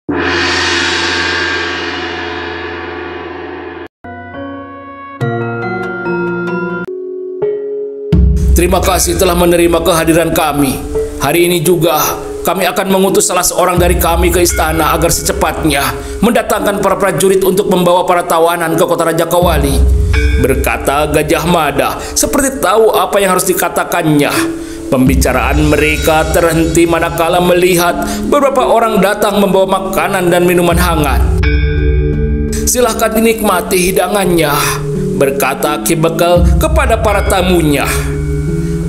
Terima kasih telah menerima kehadiran kami. Hari ini juga kami akan mengutus salah seorang dari kami ke istana agar secepatnya mendatangkan para prajurit untuk membawa para tawanan ke kota Raja Kawali. Berkata Gajah Mada seperti tahu apa yang harus dikatakannya. Pembicaraan mereka terhenti manakala melihat beberapa orang datang membawa makanan dan minuman hangat. Silahkan dinikmati hidangannya, berkata Ki Bekal kepada para tamunya.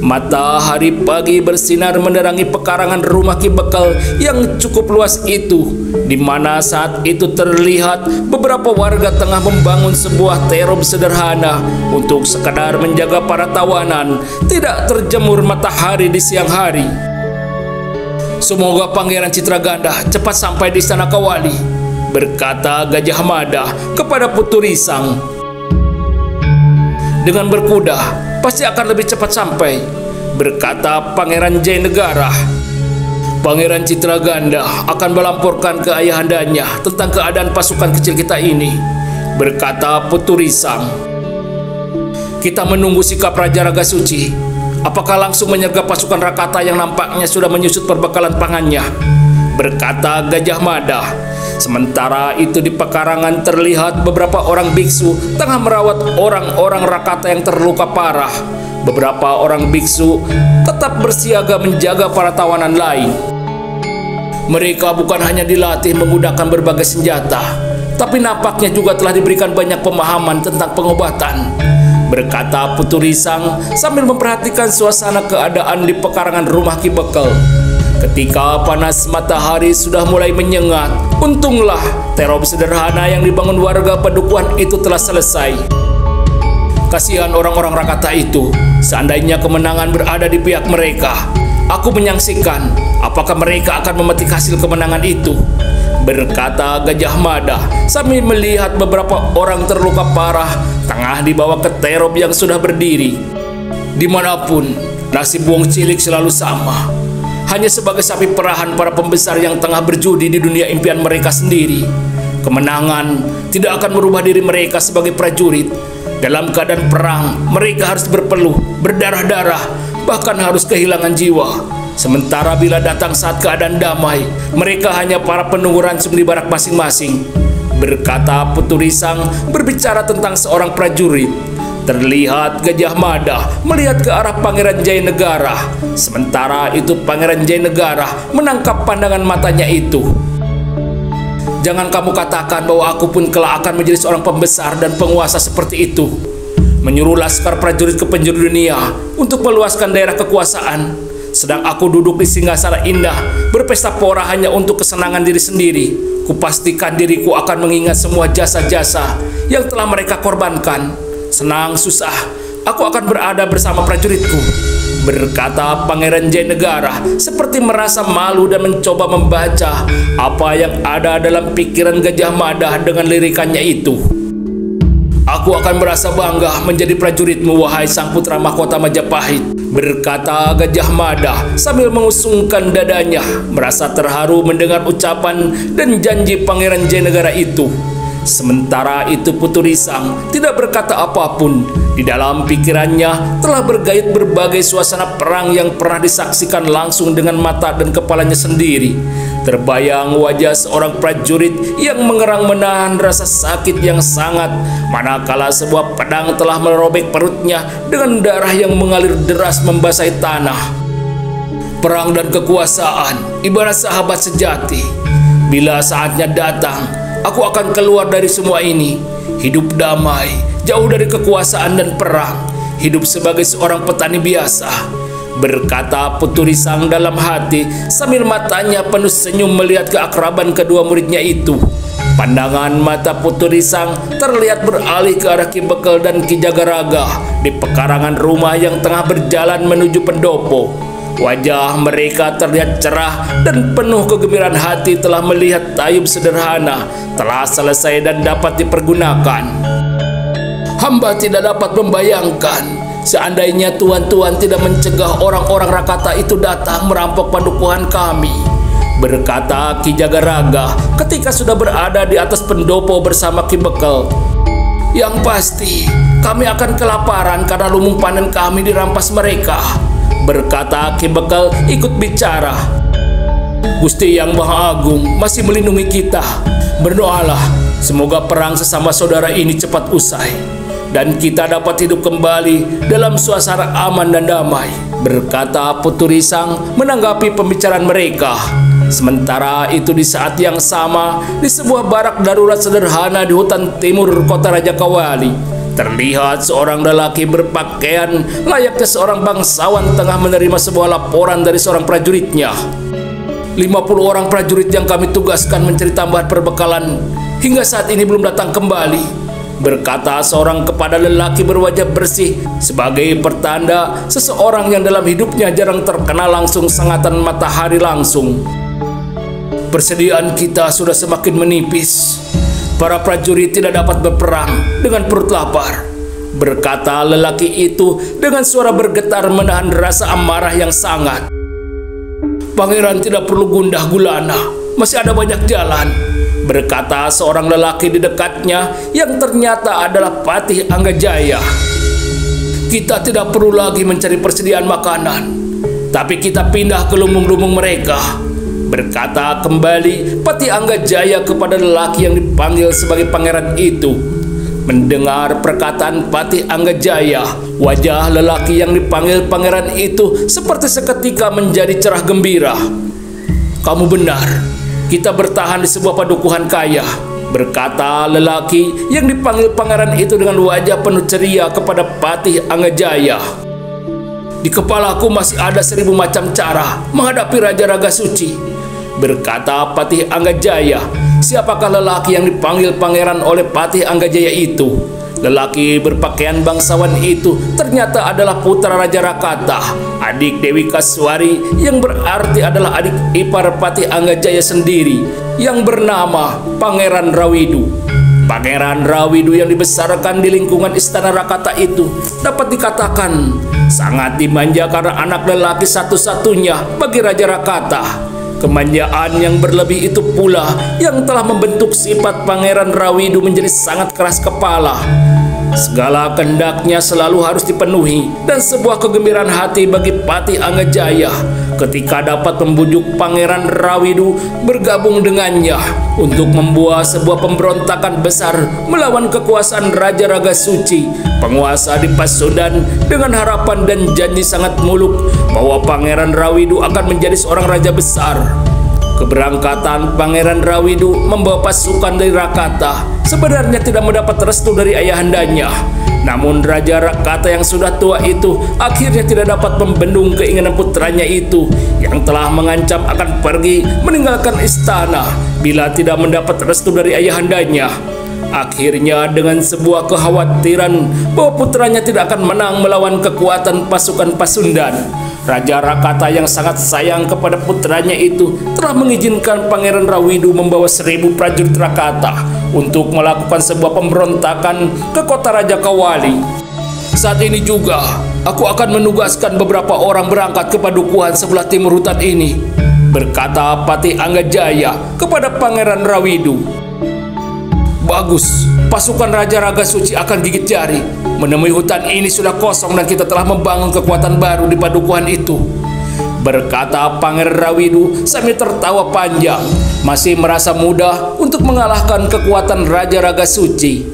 Matahari pagi bersinar menerangi pekarangan rumah Ki Bekal yang cukup luas itu, di mana saat itu terlihat beberapa warga tengah membangun sebuah terob sederhana untuk sekadar menjaga para tawanan tidak terjemur matahari di siang hari. Semoga Pangeran Citraganda cepat sampai di istana Kawali, berkata Gajah Mada kepada Putu Risang. Dengan berkuda pasti akan lebih cepat sampai, berkata Pangeran Jayanegara. Pangeran Citraganda akan melamporkan ke ayahandanya tentang keadaan pasukan kecil kita ini, berkata Putu Risang. Kita menunggu sikap Raja Raga Suci. Apakah langsung menyergap pasukan Rakata yang nampaknya sudah menyusut perbekalan pangannya, berkata Gajah Mada. Sementara itu di pekarangan terlihat beberapa orang biksu tengah merawat orang-orang Rakata yang terluka parah. Beberapa orang biksu tetap bersiaga menjaga para tawanan lain. Mereka bukan hanya dilatih menggunakan berbagai senjata, tapi nampaknya juga telah diberikan banyak pemahaman tentang pengobatan, berkata Putu Risang sambil memperhatikan suasana keadaan di pekarangan rumah Ki Bekal. Ketika panas matahari sudah mulai menyengat, untunglah terob sederhana yang dibangun warga Padukuhan itu telah selesai. Kasihan orang-orang Rakata itu, seandainya kemenangan berada di pihak mereka, aku menyaksikan apakah mereka akan memetik hasil kemenangan itu, berkata Gajah Mada sambil melihat beberapa orang terluka parah tengah dibawa ke terob yang sudah berdiri. Dimanapun, nasib Wong Cilik selalu sama. Hanya sebagai sapi perahan para pembesar yang tengah berjudi di dunia impian mereka sendiri. Kemenangan tidak akan merubah diri mereka sebagai prajurit. Dalam keadaan perang, mereka harus berpeluh, berdarah-darah, bahkan harus kehilangan jiwa. Sementara bila datang saat keadaan damai, mereka hanya para penunggu ransum di barak masing-masing, berkata Putu Risang berbicara tentang seorang prajurit. Terlihat Gajah Mada melihat ke arah Pangeran Jayanegara. Sementara itu Pangeran Jayanegara menangkap pandangan matanya itu. Jangan kamu katakan bahwa aku pun kelak akan menjadi seorang pembesar dan penguasa seperti itu, menyuruh laskar prajurit ke penjuru dunia untuk meluaskan daerah kekuasaan, sedang aku duduk di singgasana indah berpesta pora hanya untuk kesenangan diri sendiri. Kupastikan diriku akan mengingat semua jasa-jasa yang telah mereka korbankan. Senang susah, aku akan berada bersama prajuritku, berkata Pangeran Jayanegara seperti merasa malu dan mencoba membaca apa yang ada dalam pikiran Gajah Mada dengan lirikannya itu. Aku akan merasa bangga menjadi prajuritmu, wahai sang putra mahkota Majapahit, berkata Gajah Mada sambil mengusungkan dadanya, merasa terharu mendengar ucapan dan janji Pangeran Jayanegara itu. Sementara itu Putu Risang tidak berkata apapun. Di dalam pikirannya telah bergait berbagai suasana perang yang pernah disaksikan langsung dengan mata dan kepalanya sendiri. Terbayang wajah seorang prajurit yang mengerang menahan rasa sakit yang sangat manakala sebuah pedang telah merobek perutnya dengan darah yang mengalir deras membasahi tanah. Perang dan kekuasaan ibarat sahabat sejati. Bila saatnya datang, aku akan keluar dari semua ini, hidup damai, jauh dari kekuasaan dan perang, hidup sebagai seorang petani biasa, berkata Putu Risang dalam hati sambil matanya penuh senyum melihat keakraban kedua muridnya itu. Pandangan mata Putu Risang terlihat beralih ke arah Ki Bekal dan Ki Jagaraga di pekarangan rumah yang tengah berjalan menuju pendopo. Wajah mereka terlihat cerah dan penuh kegembiraan hati telah melihat tayub sederhana telah selesai dan dapat dipergunakan. Hamba tidak dapat membayangkan seandainya tuan-tuan tidak mencegah orang-orang Rakata itu datang merampok padukuhan kami, berkata Ki Jagaraga ketika sudah berada di atas pendopo bersama Ki Bekel. Yang pasti kami akan kelaparan karena lumbung panen kami dirampas mereka, berkata Ki Bekel ikut bicara. Gusti Yang Maha Agung masih melindungi kita. Berdoalah semoga perang sesama saudara ini cepat usai dan kita dapat hidup kembali dalam suasana aman dan damai, berkata Putu Risang menanggapi pembicaraan mereka. Sementara itu di saat yang sama, di sebuah barak darurat sederhana di hutan timur kota Raja Kawali, terlihat seorang lelaki berpakaian layaknya seorang bangsawan tengah menerima sebuah laporan dari seorang prajuritnya. 50 orang prajurit yang kami tugaskan mencari tambahan perbekalan hingga saat ini belum datang kembali, berkata seorang kepada lelaki berwajah bersih sebagai pertanda seseorang yang dalam hidupnya jarang terkena langsung sengatan matahari langsung. Persediaan kita sudah semakin menipis. Para prajurit tidak dapat berperang dengan perut lapar, berkata lelaki itu dengan suara bergetar menahan rasa amarah yang sangat. Pangeran tidak perlu gundah gulana, masih ada banyak jalan, berkata seorang lelaki di dekatnya yang ternyata adalah Patih Anggajaya. Kita tidak perlu lagi mencari persediaan makanan, tapi kita pindah ke lumbung-lumbung mereka, berkata kembali Patih Anggajaya kepada lelaki yang dipanggil sebagai pangeran itu. Mendengar perkataan Patih Anggajaya, wajah lelaki yang dipanggil pangeran itu seperti seketika menjadi cerah gembira. Kamu benar, kita bertahan di sebuah padukuhan kaya, berkata lelaki yang dipanggil pangeran itu dengan wajah penuh ceria kepada Patih Anggajaya. Di kepalaku masih ada 1000 macam cara menghadapi Raja Raga Suci, berkata Patih Anggajaya. Siapakah lelaki yang dipanggil pangeran oleh Patih Anggajaya itu? Lelaki berpakaian bangsawan itu ternyata adalah putra Raja Rakata, adik Dewi Kaswari, yang berarti adalah adik ipar Patih Anggajaya sendiri, yang bernama Pangeran Rawidu. Pangeran Rawidu yang dibesarkan di lingkungan istana Rakata itu dapat dikatakan sangat dimanja karena anak lelaki satu-satunya bagi Raja Rakata. Kemanjaan yang berlebih itu pula yang telah membentuk sifat Pangeran Rawidu menjadi sangat keras kepala. Segala kehendaknya selalu harus dipenuhi dan sebuah kegembiraan hati bagi Patih Anggajaya ketika dapat membujuk Pangeran Rawidu bergabung dengannya untuk membuat sebuah pemberontakan besar melawan kekuasaan Raja Raga Suci, penguasa di Pasundan, dengan harapan dan janji sangat muluk bahwa Pangeran Rawidu akan menjadi seorang raja besar. Keberangkatan Pangeran Rawidu membawa pasukan dari Rakata sebenarnya tidak mendapat restu dari ayahandanya. Namun Raja Rakata yang sudah tua itu akhirnya tidak dapat membendung keinginan putranya itu yang telah mengancam akan pergi meninggalkan istana bila tidak mendapat restu dari ayahandanya. Akhirnya dengan sebuah kekhawatiran bahwa putranya tidak akan menang melawan kekuatan pasukan Pasundan, Raja Rakata yang sangat sayang kepada putranya itu telah mengizinkan Pangeran Rawidu membawa 1000 prajurit Rakata untuk melakukan sebuah pemberontakan ke kota Raja Kawali. Saat ini juga aku akan menugaskan beberapa orang berangkat ke padukuhan sebelah timur hutan ini, berkata Patih Anggajaya kepada Pangeran Rawidu. Bagus, pasukan Raja Raga Suci akan gigit jari menemui hutan ini sudah kosong dan kita telah membangun kekuatan baru di padukuhan itu, berkata Pangeran Rawidu sambil tertawa panjang, masih merasa mudah untuk mengalahkan kekuatan Raja Raga Suci.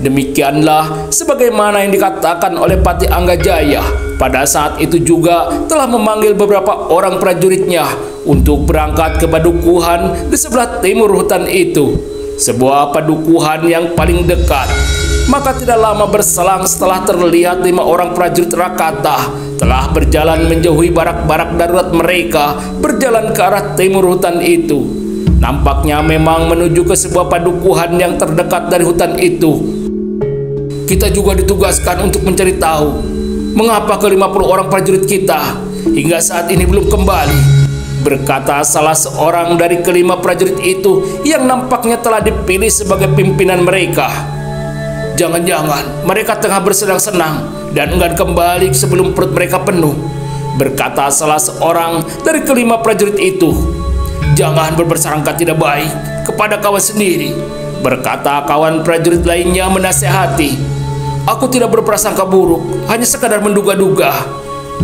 Demikianlah sebagaimana yang dikatakan oleh Patih Anggajaya pada saat itu juga telah memanggil beberapa orang prajuritnya untuk berangkat ke padukuhan di sebelah timur hutan itu, sebuah padukuhan yang paling dekat. Maka tidak lama berselang setelah terlihat 5 orang prajurit Rakata telah berjalan menjauhi barak-barak darurat mereka berjalan ke arah timur hutan itu. Nampaknya memang menuju ke sebuah padukuhan yang terdekat dari hutan itu. Kita juga ditugaskan untuk mencari tahu mengapa ke-50 orang prajurit kita hingga saat ini belum kembali, berkata salah seorang dari ke-5 prajurit itu yang nampaknya telah dipilih sebagai pimpinan mereka. Jangan-jangan mereka tengah bersenang-senang dan enggan kembali sebelum perut mereka penuh, berkata salah seorang dari ke-5 prajurit itu. Jangan berprasangka tidak baik kepada kawan sendiri, berkata kawan prajurit lainnya menasehati. Aku tidak berprasangka buruk, hanya sekadar menduga-duga,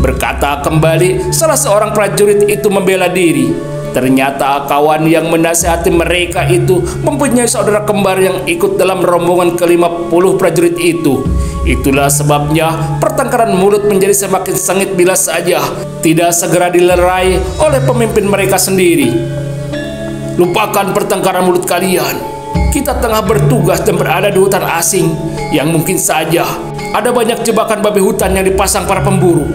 berkata kembali salah seorang prajurit itu membela diri. Ternyata kawan yang menasehati mereka itu mempunyai saudara kembar yang ikut dalam rombongan ke-50 prajurit itu. Itulah sebabnya pertengkaran mulut menjadi semakin sengit bila saja tidak segera dilerai oleh pemimpin mereka sendiri. Lupakan pertengkaran mulut kalian. Kita tengah bertugas dan berada di hutan asing yang mungkin saja ada banyak jebakan babi hutan yang dipasang para pemburu,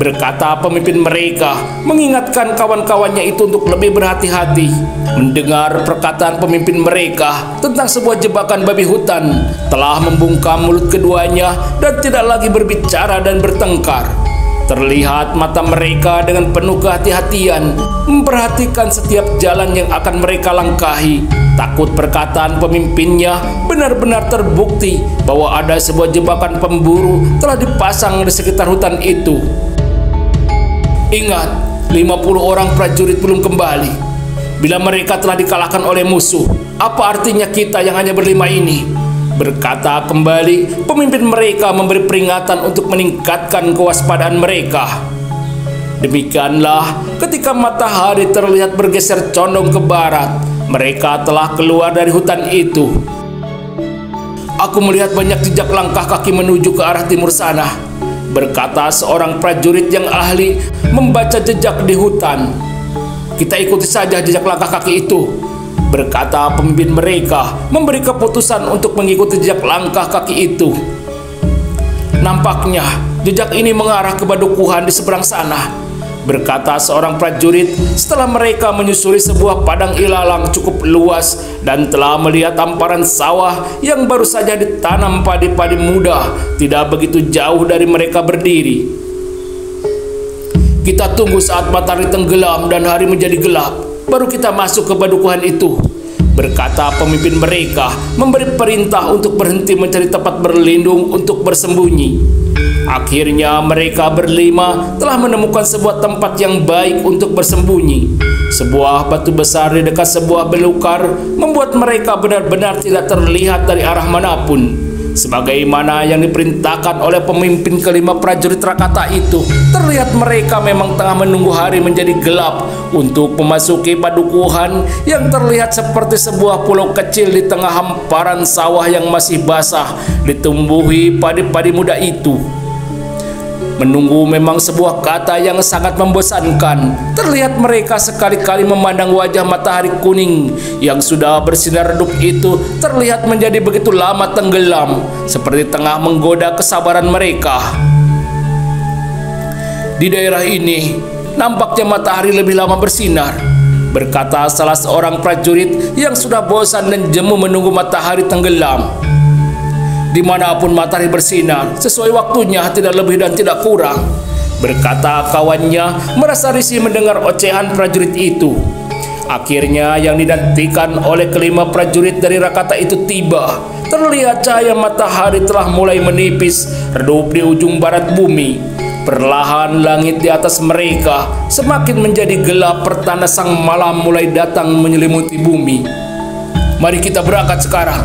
berkata pemimpin mereka, mengingatkan kawan-kawannya itu untuk lebih berhati-hati. Mendengar perkataan pemimpin mereka tentang sebuah jebakan babi hutan telah membungkam mulut keduanya dan tidak lagi berbicara dan bertengkar. Terlihat mata mereka dengan penuh kehati-hatian memperhatikan setiap jalan yang akan mereka langkahi. Takut perkataan pemimpinnya benar-benar terbukti bahwa ada sebuah jebakan pemburu telah dipasang di sekitar hutan itu. Ingat, 50 orang prajurit belum kembali. Bila mereka telah dikalahkan oleh musuh, apa artinya kita yang hanya berlima ini? Berkata kembali pemimpin mereka memberi peringatan untuk meningkatkan kewaspadaan mereka. Demikianlah ketika matahari terlihat bergeser condong ke barat, mereka telah keluar dari hutan itu. Aku melihat banyak jejak langkah kaki menuju ke arah timur sana, berkata seorang prajurit yang ahli membaca jejak di hutan. Kita ikuti saja jejak langkah kaki itu, berkata pemimpin mereka, memberi keputusan untuk mengikuti jejak langkah kaki itu. Nampaknya jejak ini mengarah ke padukuhan di seberang sana, berkata seorang prajurit setelah mereka menyusuri sebuah padang ilalang cukup luas dan telah melihat hamparan sawah yang baru saja ditanam padi-padi muda tidak begitu jauh dari mereka berdiri. Kita tunggu saat matahari tenggelam dan hari menjadi gelap, baru kita masuk ke padukuhan itu, berkata pemimpin mereka, memberi perintah untuk berhenti mencari tempat berlindung untuk bersembunyi. Akhirnya mereka berlima telah menemukan sebuah tempat yang baik untuk bersembunyi. Sebuah batu besar di dekat sebuah belukar membuat mereka benar-benar tidak terlihat dari arah manapun. Sebagaimana yang diperintahkan oleh pemimpin kelima prajurit Rakata itu, terlihat mereka memang tengah menunggu hari menjadi gelap untuk memasuki padukuhan yang terlihat seperti sebuah pulau kecil di tengah hamparan sawah yang masih basah ditumbuhi padi-padi muda itu. Menunggu memang sebuah kata yang sangat membosankan. Terlihat mereka sekali-kali memandang wajah matahari kuning yang sudah bersinar redup itu terlihat menjadi begitu lama tenggelam, seperti tengah menggoda kesabaran mereka. Di daerah ini nampaknya matahari lebih lama bersinar, berkata salah seorang prajurit yang sudah bosan dan jemu menunggu matahari tenggelam. Dimanapun matahari bersinar sesuai waktunya, tidak lebih dan tidak kurang, berkata kawannya merasa risih mendengar ocehan prajurit itu. Akhirnya yang dinantikan oleh kelima prajurit dari Rakata itu tiba. Terlihat cahaya matahari telah mulai menipis redup di ujung barat bumi. Perlahan langit di atas mereka semakin menjadi gelap, pertanda sang malam mulai datang menyelimuti bumi. Mari kita berangkat sekarang,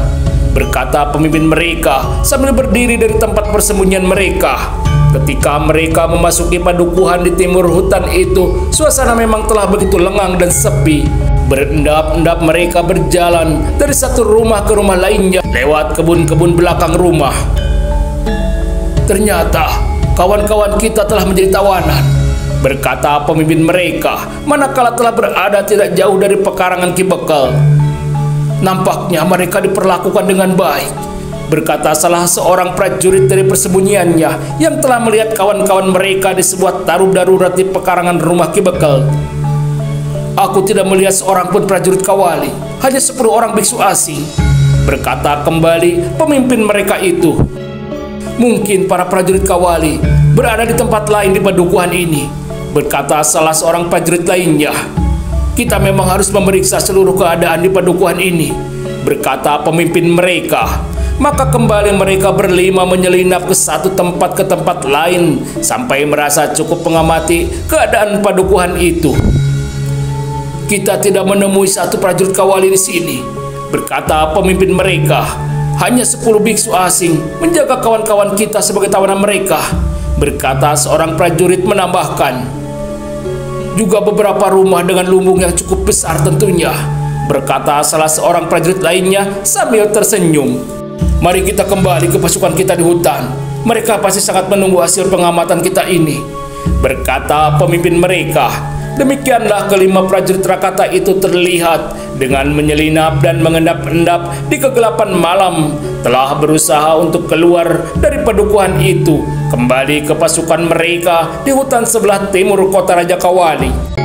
berkata pemimpin mereka sambil berdiri dari tempat persembunyian mereka. Ketika mereka memasuki padukuhan di timur hutan itu, suasana memang telah begitu lengang dan sepi. Berendap-endap mereka berjalan dari satu rumah ke rumah lainnya lewat kebun-kebun belakang rumah. Ternyata kawan-kawan kita telah menjadi tawanan, berkata pemimpin mereka manakala telah berada tidak jauh dari pekarangan Ki Bekal. Nampaknya mereka diperlakukan dengan baik, berkata salah seorang prajurit dari persembunyiannya yang telah melihat kawan-kawan mereka di sebuah taruh darurat di pekarangan rumah Ki Bekal. Aku tidak melihat seorang pun prajurit Kawali, hanya 10 orang biksu asing, berkata kembali pemimpin mereka itu. Mungkin para prajurit Kawali berada di tempat lain di padukuhan ini, berkata salah seorang prajurit lainnya. Kita memang harus memeriksa seluruh keadaan di padukuhan ini, berkata pemimpin mereka. Maka kembali mereka berlima menyelinap ke satu tempat ke tempat lain sampai merasa cukup mengamati keadaan padukuhan itu. Kita tidak menemui satu prajurit kawali di sini, berkata pemimpin mereka. Hanya 10 biksu asing menjaga kawan-kawan kita sebagai tawanan mereka, berkata seorang prajurit menambahkan. Juga beberapa rumah dengan lumbung yang cukup besar tentunya, berkata salah seorang prajurit lainnya sambil tersenyum. Mari kita kembali ke pasukan kita di hutan. Mereka pasti sangat menunggu hasil pengamatan kita ini, berkata pemimpin mereka. Demikianlah kelima prajurit Rakata itu terlihat dengan menyelinap dan mengendap-endap di kegelapan malam, telah berusaha untuk keluar dari padukuhan itu, kembali ke pasukan mereka di hutan sebelah timur kota Raja Kawali.